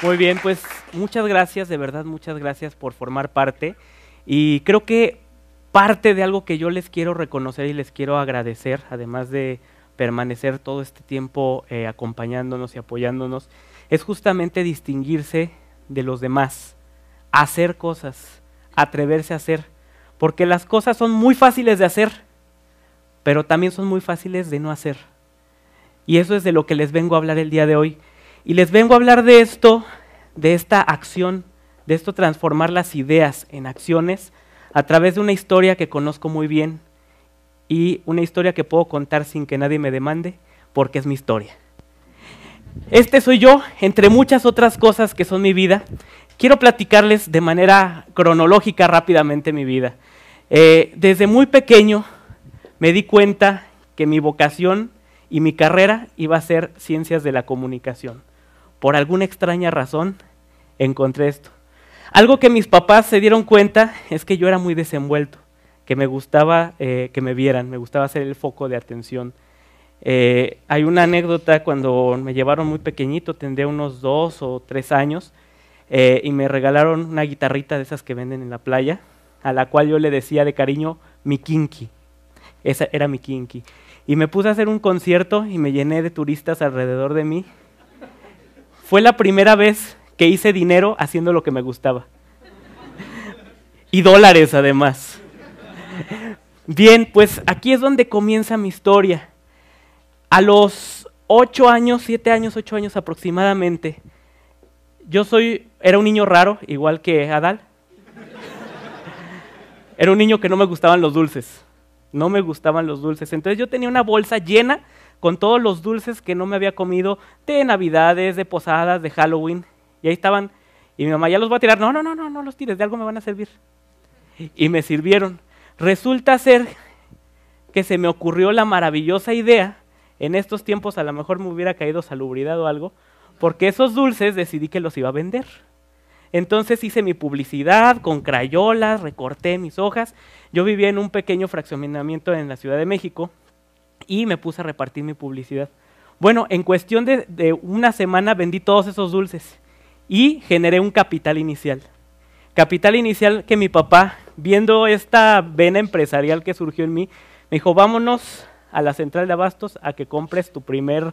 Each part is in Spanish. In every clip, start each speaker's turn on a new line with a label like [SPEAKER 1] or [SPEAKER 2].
[SPEAKER 1] Muy bien, pues muchas gracias, de verdad, muchas gracias por formar parte. Y creo que parte de algo que yo les quiero reconocer y les quiero agradecer, además de permanecer todo este tiempo acompañándonos y apoyándonos, es justamente distinguirse de los demás, hacer cosas, atreverse a hacer, porque las cosas son muy fáciles de hacer, pero también son muy fáciles de no hacer. Y eso es de lo que les vengo a hablar el día de hoy. Y les vengo a hablar de esto, de esta acción, de esto transformar las ideas en acciones a través de una historia que conozco muy bien y una historia que puedo contar sin que nadie me demande, porque es mi historia. Este soy yo, entre muchas otras cosas que son mi vida. Quiero platicarles de manera cronológica rápidamente mi vida. Desde muy pequeño me di cuenta que mi vocación y mi carrera iba a ser ciencias de la comunicación. Por alguna extraña razón encontré esto. Algo que mis papás se dieron cuenta es que yo era muy desenvuelto, que me gustaba que me vieran, me gustaba ser el foco de atención. Hay una anécdota cuando me llevaron muy pequeñito, tendría unos 2 o 3 años, y me regalaron una guitarrita de esas que venden en la playa, a la cual yo le decía de cariño mi kinky. Esa era mi kinky. Y me puse a hacer un concierto y me llené de turistas alrededor de mí. Fue la primera vez que hice dinero haciendo lo que me gustaba. Y dólares además. Bien, pues aquí es donde comienza mi historia. A los 8 años, 7 años, 8 años aproximadamente, era un niño raro, igual que Adal. Era un niño que no me gustaban los dulces. No me gustaban los dulces. Entonces yo tenía una bolsa llena con todos los dulces que no me había comido de Navidades, de posadas, de Halloween. Y ahí estaban. Y mi mamá, ya los voy a tirar. No los tires, de algo me van a servir. Y me sirvieron. Resulta ser que se me ocurrió la maravillosa idea, en estos tiempos a lo mejor me hubiera caído salubridad o algo, porque esos dulces decidí que los iba a vender. Entonces hice mi publicidad con crayolas, recorté mis hojas. Yo vivía en un pequeño fraccionamiento en la Ciudad de México y me puse a repartir mi publicidad. Bueno, en cuestión de una semana vendí todos esos dulces y generé un capital inicial. Capital inicial que mi papá, viendo esta vena empresarial que surgió en mí, me dijo, vámonos a la central de abastos a que compres tu primer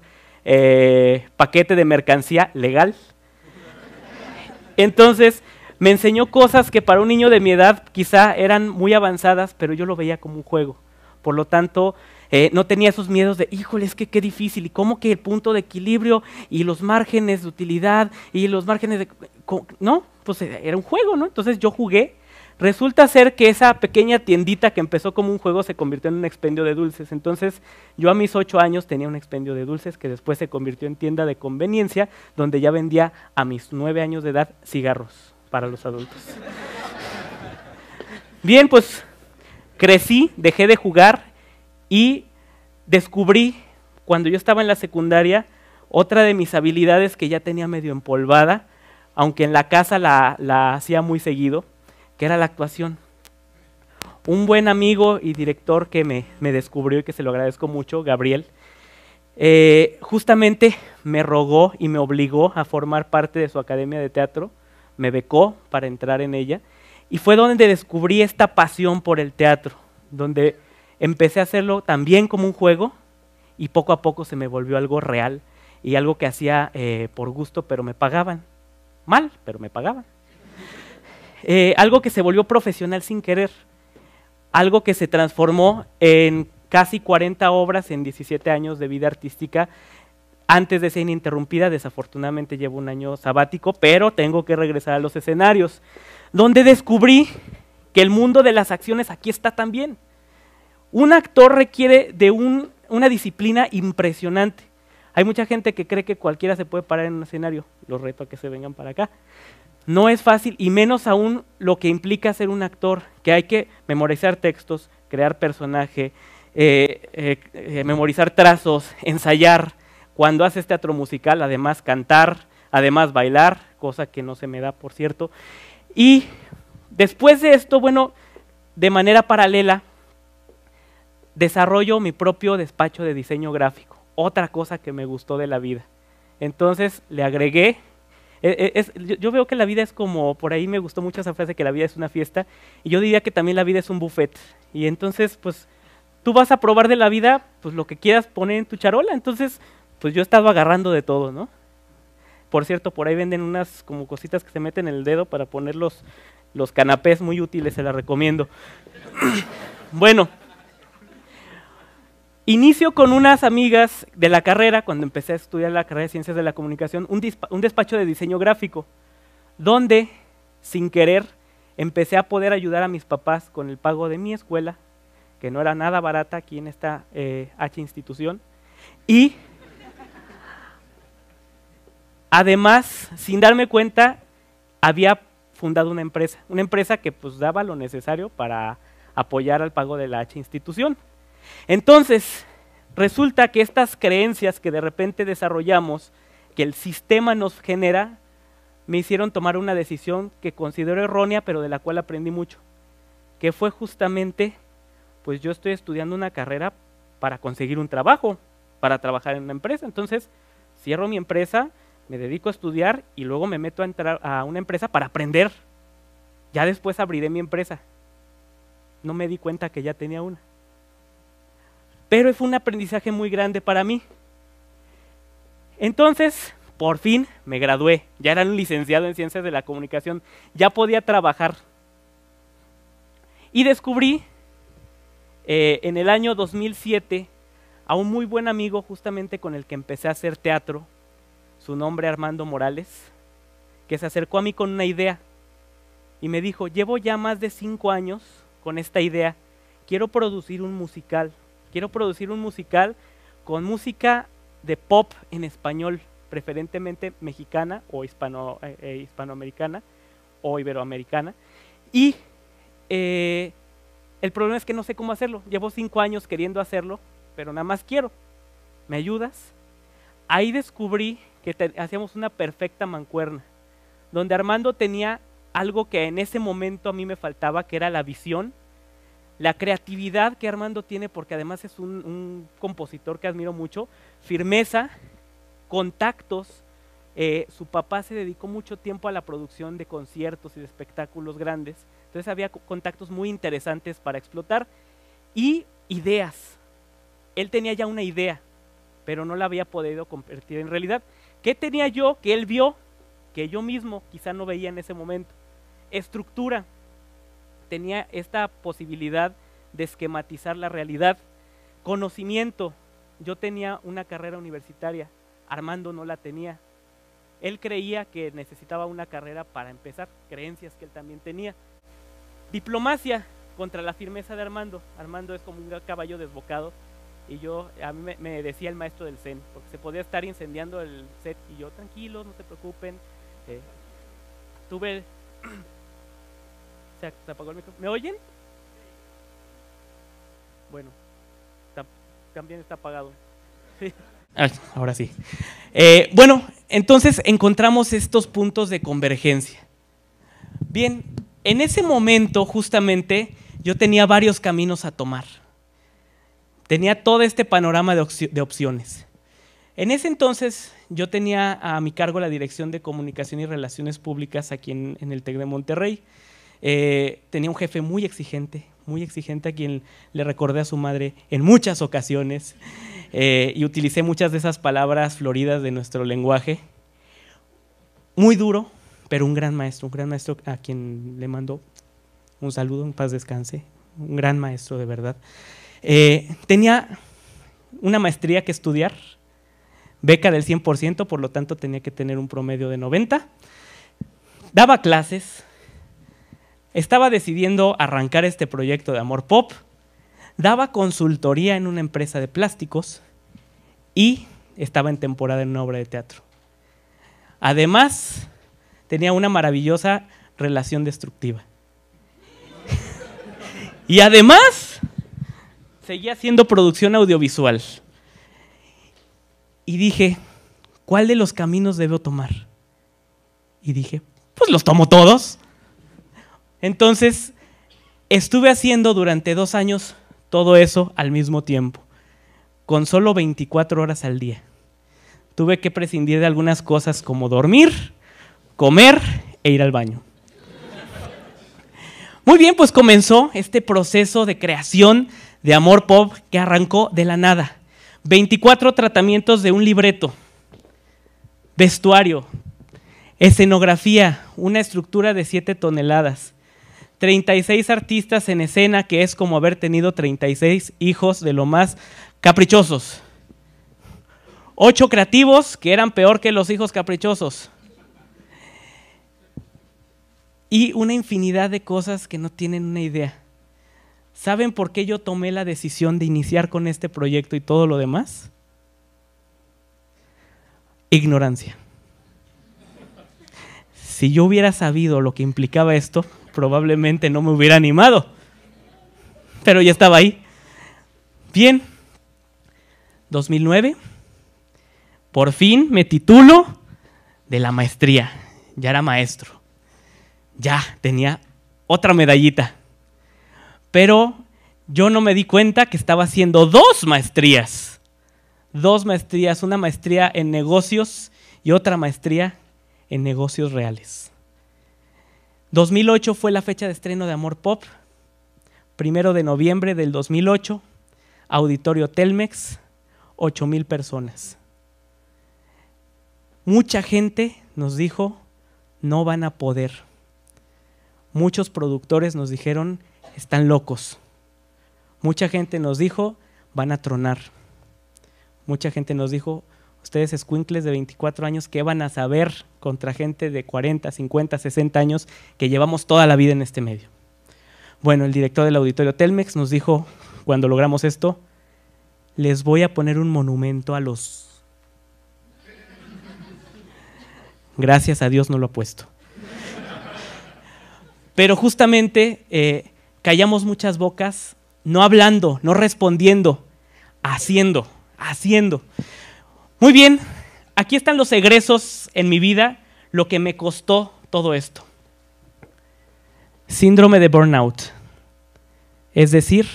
[SPEAKER 1] paquete de mercancía legal. Entonces me enseñó cosas que para un niño de mi edad quizá eran muy avanzadas, pero yo lo veía como un juego. Por lo tanto, no tenía esos miedos de, híjole, es que qué difícil, y cómo que el punto de equilibrio y los márgenes de utilidad y los márgenes de... No, pues era un juego, ¿no? Entonces yo jugué. Resulta ser que esa pequeña tiendita que empezó como un juego se convirtió en un expendio de dulces. Entonces yo a mis 8 años tenía un expendio de dulces que después se convirtió en tienda de conveniencia, donde ya vendía a mis 9 años de edad cigarros para los adultos. Bien, pues crecí, dejé de jugar y descubrí, cuando yo estaba en la secundaria, otra de mis habilidades que ya tenía medio empolvada, aunque en la casa la hacía muy seguido, que era la actuación. Un buen amigo y director que me descubrió y que se lo agradezco mucho, Gabriel, justamente me rogó y me obligó a formar parte de su academia de teatro, me becó para entrar en ella, y fue donde descubrí esta pasión por el teatro, donde empecé a hacerlo también como un juego, y poco a poco se me volvió algo real, y algo que hacía por gusto, pero me pagaban. Mal, pero me pagaban. Algo que se volvió profesional sin querer, algo que se transformó en casi 40 obras en 17 años de vida artística, antes de ser ininterrumpida. Desafortunadamente llevo un año sabático, pero tengo que regresar a los escenarios, donde descubrí que el mundo de las acciones aquí está también. Un actor requiere de una disciplina impresionante. Hay mucha gente que cree que cualquiera se puede parar en un escenario, los reto a que se vengan para acá. No es fácil, y menos aún lo que implica ser un actor, que hay que memorizar textos, crear personaje, memorizar trazos, ensayar. Cuando haces teatro musical, además cantar, además bailar, cosa que no se me da, por cierto. Y después de esto, bueno, de manera paralela, desarrollo mi propio despacho de diseño gráfico, otra cosa que me gustó de la vida. Entonces le agregué Yo veo que la vida es como, por ahí me gustó mucho esa frase, que la vida es una fiesta, y yo diría que también la vida es un buffet. Y entonces, pues, tú vas a probar de la vida, pues, lo que quieras poner en tu charola. Entonces, pues, yo he estado agarrando de todo, ¿no? Por cierto, por ahí venden unas como cositas que se meten en el dedo para poner los canapés, muy útiles, se las recomiendo. Bueno, inicio con unas amigas de la carrera, cuando empecé a estudiar la carrera de Ciencias de la Comunicación, un despacho de diseño gráfico, donde, sin querer, empecé a poder ayudar a mis papás con el pago de mi escuela, que no era nada barata aquí en esta H institución, y además, sin darme cuenta, había fundado una empresa que pues daba lo necesario para apoyar al pago de la H institución. Entonces, resulta que estas creencias que de repente desarrollamos, que el sistema nos genera, me hicieron tomar una decisión que considero errónea, pero de la cual aprendí mucho, que fue justamente, pues yo estoy estudiando una carrera para conseguir un trabajo, para trabajar en una empresa. Entonces, cierro mi empresa, me dedico a estudiar y luego me meto a entrar a una empresa para aprender. Ya después abriré mi empresa. No me di cuenta que ya tenía una. Pero fue un aprendizaje muy grande para mí. Entonces, por fin me gradué. Ya era un licenciado en Ciencias de la Comunicación. Ya podía trabajar. Y descubrí en el año 2007 a un muy buen amigo justamente con el que empecé a hacer teatro, su nombre Armando Morales, que se acercó a mí con una idea y me dijo: llevo ya más de 5 años con esta idea, quiero producir un musical con música de pop en español, preferentemente mexicana o hispanoamericana o iberoamericana, y el problema es que no sé cómo hacerlo. Llevo 5 años queriendo hacerlo, pero nada más quiero. ¿Me ayudas? Ahí descubrí que hacíamos una perfecta mancuerna, donde Armando tenía algo que en ese momento a mí me faltaba, que era la visión, la creatividad que Armando tiene, porque además es un compositor que admiro mucho, firmeza, contactos. Su papá se dedicó mucho tiempo a la producción de conciertos y de espectáculos grandes, entonces había contactos muy interesantes para explotar, y ideas. Él tenía ya una idea, pero no la había podido convertir en realidad. ¿Qué tenía yo que él vio, que yo mismo quizá no veía en ese momento? Estructura. Tenía esta posibilidad de esquematizar la realidad. Conocimiento. Yo tenía una carrera universitaria, Armando no la tenía. Él creía que necesitaba una carrera para empezar, creencias que él también tenía. Diplomacia contra la firmeza de Armando. Armando es como un caballo desbocado. Y a mí me decía el maestro del Zen, porque se podía estar incendiando el set y yo: tranquilos, no se preocupen. Se apagó el micrófono. ¿Me oyen? Bueno, también está apagado. Sí. Ahora sí. Bueno, entonces encontramos estos puntos de convergencia. Bien, en ese momento justamente yo tenía varios caminos a tomar. Tenía todo este panorama de opciones. En ese entonces yo tenía a mi cargo la Dirección de Comunicación y Relaciones Públicas aquí en el TEC de Monterrey. Tenía un jefe muy exigente, a quien le recordé a su madre en muchas ocasiones, y utilicé muchas de esas palabras floridas de nuestro lenguaje. Muy duro, pero un gran maestro a quien le mando un saludo, en paz descanse, un gran maestro de verdad. Tenía una maestría que estudiar, beca del 100%, por lo tanto tenía que tener un promedio de 90. Daba clases, estaba decidiendo arrancar este proyecto de Amor Pop, daba consultoría en una empresa de plásticos y estaba en temporada en una obra de teatro. Además, tenía una maravillosa relación destructiva. Y además, seguía haciendo producción audiovisual. Y dije: ¿cuál de los caminos debo tomar? Y dije: pues los tomo todos. Entonces, estuve haciendo durante 2 años todo eso al mismo tiempo, con solo 24 horas al día. Tuve que prescindir de algunas cosas como dormir, comer e ir al baño. Muy bien, pues comenzó este proceso de creación de Amor Pop que arrancó de la nada. 24 tratamientos de un libreto, vestuario, escenografía, una estructura de 7 toneladas, 36 artistas en escena, que es como haber tenido 36 hijos de lo más caprichosos. 8 creativos, que eran peor que los hijos caprichosos. Y una infinidad de cosas que no tienen una idea. ¿Saben por qué yo tomé la decisión de iniciar con este proyecto y todo lo demás? Ignorancia. Si yo hubiera sabido lo que implicaba esto, probablemente no me hubiera animado. Pero ya estaba ahí. Bien, 2009, por fin me titulo de la maestría. Ya era maestro. Ya tenía otra medallita. Pero yo no me di cuenta que estaba haciendo 2 maestrías. 2 maestrías, una maestría en negocios y otra maestría en negocios reales. 2008 fue la fecha de estreno de Amor Pop. 1 de noviembre del 2008, Auditorio Telmex, 8,000 personas. Mucha gente nos dijo, no van a poder. Muchos productores nos dijeron, están locos. Mucha gente nos dijo, van a tronar. Mucha gente nos dijo, ustedes escuincles de 24 años, ¿qué van a saber contra gente de 40, 50, 60 años que llevamos toda la vida en este medio? Bueno, el director del Auditorio Telmex nos dijo, cuando logramos esto, les voy a poner un monumento a los... Gracias a Dios no lo ha puesto. Pero justamente callamos muchas bocas, no hablando, no respondiendo, haciendo. Muy bien, aquí están los egresos en mi vida, lo que me costó todo esto. Síndrome de burnout, es decir,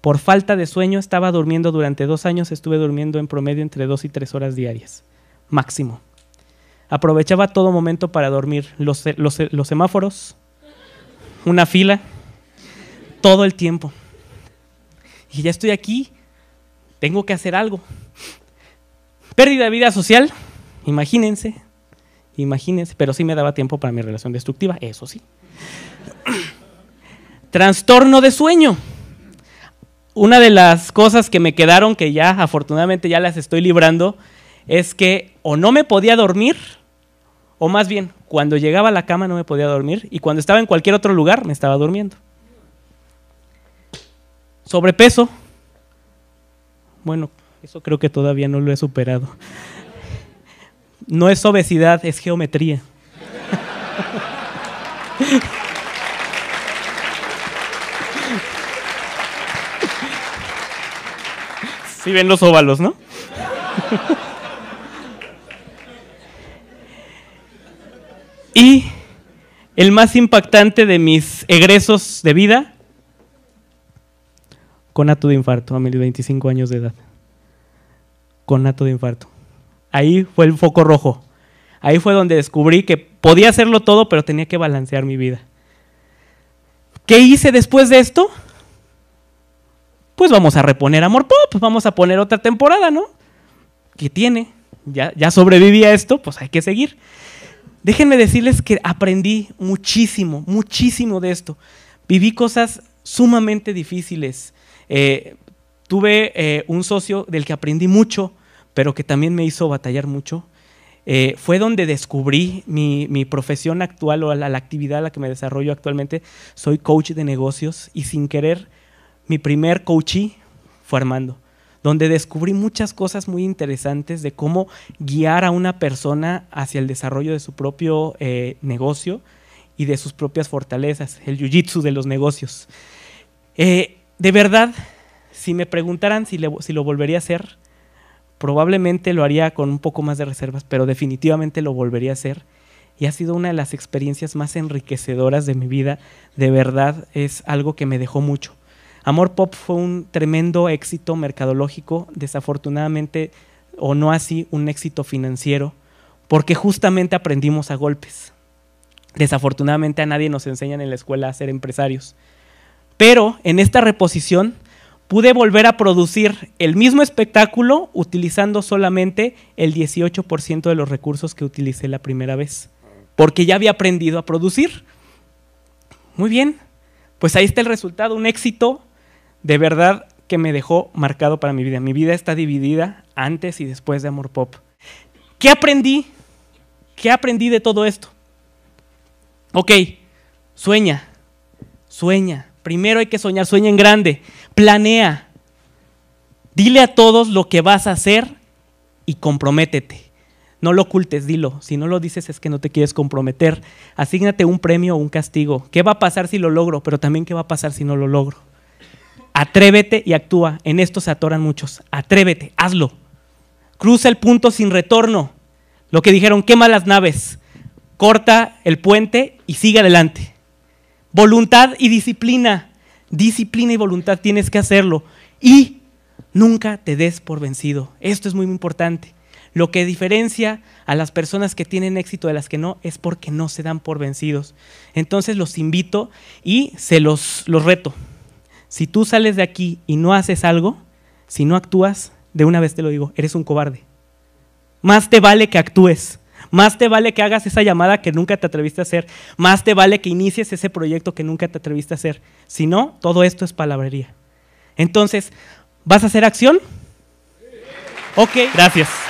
[SPEAKER 1] por falta de sueño estaba durmiendo durante 2 años, estuve durmiendo en promedio entre 2 y 3 horas diarias, máximo. Aprovechaba todo momento para dormir, los semáforos, una fila, todo el tiempo. Y ya estoy aquí, tengo que hacer algo. Pérdida de vida social, imagínense, pero sí me daba tiempo para mi relación destructiva, eso sí. Trastorno de sueño. Una de las cosas que me quedaron, que ya afortunadamente ya las estoy librando, es que o no me podía dormir, o más bien, cuando llegaba a la cama no me podía dormir, y cuando estaba en cualquier otro lugar me estaba durmiendo. Sobrepeso. Bueno, eso creo que todavía no lo he superado. No es obesidad, es geometría. Sí ven los óvalos, ¿no? Y el más impactante de mis egresos de vida, conato de infarto a mis 25 años de edad. Conato de infarto. Ahí fue el foco rojo. Ahí fue donde descubrí que podía hacerlo todo, pero tenía que balancear mi vida. ¿Qué hice después de esto? Pues vamos a reponer Amor Pop, vamos a poner otra temporada, ¿no? ¿Qué tiene? Ya sobreviví a esto, pues hay que seguir. Déjenme decirles que aprendí muchísimo de esto. Viví cosas sumamente difíciles. Tuve un socio del que aprendí mucho, pero que también me hizo batallar mucho. Fue donde descubrí mi profesión actual o la actividad a la que me desarrollo actualmente. Soy coach de negocios y sin querer mi primer coachee fue Armando, donde descubrí muchas cosas muy interesantes de cómo guiar a una persona hacia el desarrollo de su propio negocio y de sus propias fortalezas, el jiu-jitsu de los negocios. De verdad, si me preguntaran si lo volvería a hacer, probablemente lo haría con un poco más de reservas, pero definitivamente lo volvería a hacer. Y ha sido una de las experiencias más enriquecedoras de mi vida. De verdad, es algo que me dejó mucho. Amor Pop fue un tremendo éxito mercadológico, desafortunadamente, o no así, un éxito financiero, porque justamente aprendimos a golpes. Desafortunadamente a nadie nos enseñan en la escuela a ser empresarios. Pero en esta reposición pude volver a producir el mismo espectáculo utilizando solamente el 18% de los recursos que utilicé la primera vez, porque ya había aprendido a producir. Muy bien, pues ahí está el resultado, un éxito de verdad que me dejó marcado para mi vida. Mi vida está dividida antes y después de Amor Pop. ¿Qué aprendí? ¿Qué aprendí de todo esto? Ok, sueña, sueña. Primero hay que soñar, sueña en grande, planea. Dile a todos lo que vas a hacer y comprométete. No lo ocultes, dilo. Si no lo dices es que no te quieres comprometer. Asígnate un premio o un castigo. ¿Qué va a pasar si lo logro? Pero también ¿qué va a pasar si no lo logro? Atrévete y actúa. En esto se atoran muchos. Atrévete, hazlo. Cruza el punto sin retorno. Lo que dijeron, quema las naves, corta el puente y sigue adelante. Voluntad y disciplina. Disciplina y voluntad, tienes que hacerlo. Y nunca te des por vencido. Esto es muy importante. Lo que diferencia a las personas que tienen éxito de las que no es porque no se dan por vencidos. Entonces los invito y los reto. Si tú sales de aquí y no haces algo, si no actúas, de una vez te lo digo, eres un cobarde. Más te vale que actúes. Más te vale que hagas esa llamada que nunca te atreviste a hacer. Más te vale que inicies ese proyecto que nunca te atreviste a hacer. Si no, todo esto es palabrería. Entonces, ¿vas a hacer acción? Ok, gracias.